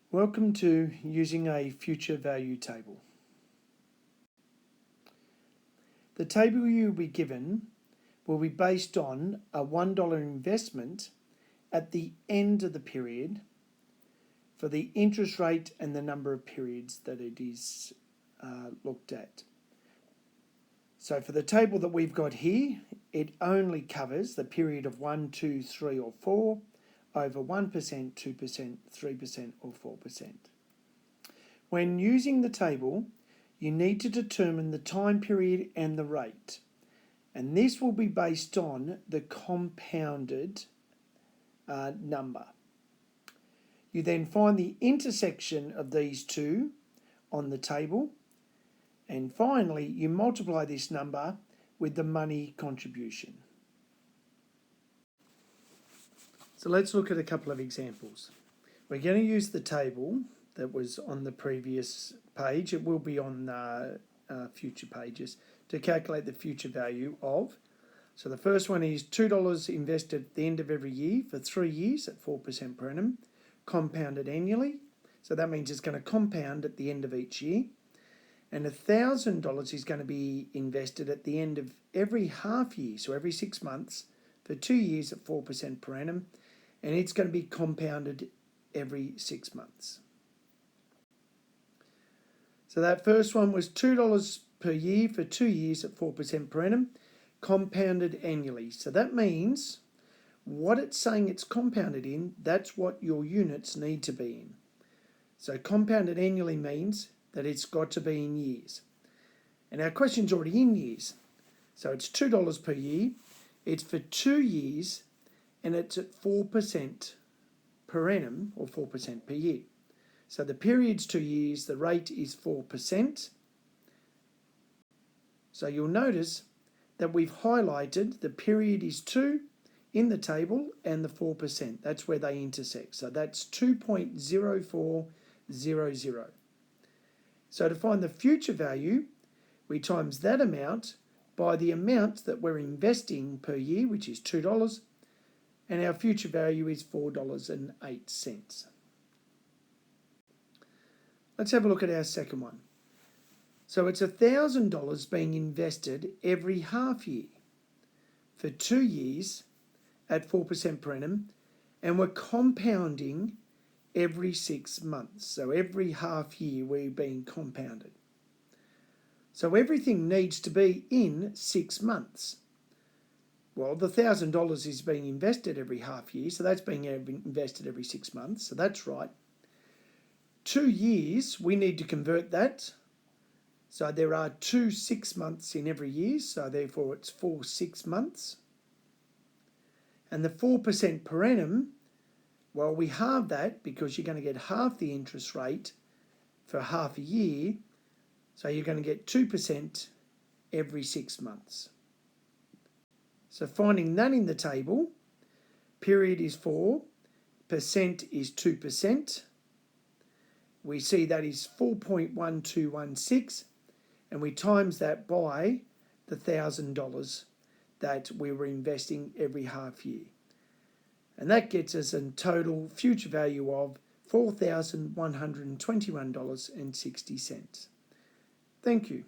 Welcome to using a future value table. The table you'll be given will be based on a $1 investment at the end of the period for the interest rate and the number of periods that it is looked at. So for the table that we've got here, it only covers the period of 1, 2, 3 or 4 over 1%, 2%, 3% or 4%. When using the table, you need to determine the time period and the rate. And this will be based on the compounded number. You then find the intersection of these two on the table. And finally, you multiply this number with the money contribution. So let's look at a couple of examples. We're going to use the table that was on the previous page. It will be on future pages to calculate the future value of. So the first one is $2 invested at the end of every year for 3 years at 4% per annum, compounded annually. So that means it's going to compound at the end of each year. And $1,000 is going to be invested at the end of every half year, so every 6 months, for 2 years at 4% per annum, and it's going to be compounded every 6 months. So that first one was $2 per year for 2 years at 4% per annum, compounded annually. So that means what it's saying it's compounded in, that's what your units need to be in. So compounded annually means that it's got to be in years. And our question's already in years. So it's $2 per year, it's for 2 years, and it's at 4% per annum, or 4% per year. So the period's 2 years, the rate is 4%. So you'll notice that we've highlighted the period is 2 in the table and the 4%. That's where they intersect. So that's 2.0400. So to find the future value, we times that amount by the amount that we're investing per year, which is $2, and our future value is $4.08. Let's have a look at our second one. So it's $1,000 being invested every half year for 2 years at 4% per annum, and we're compounding every 6 months. So every half year we're being compounded. So everything needs to be in 6 months. Well, the $1,000 is being invested every half year, so that's being invested every 6 months, so that's right. 2 years, we need to convert that. So there are 2 6 months in every year, so therefore it's 4 6 months. And the 4% per annum, well, we halve that because you're going to get half the interest rate for half a year, so you're going to get 2% every 6 months. So finding that in the table, period is 4, percent is 2%. We see that is 4.1216, and we times that by the $1,000 that we were investing every half year. And that gets us a total future value of $4,121.60. Thank you.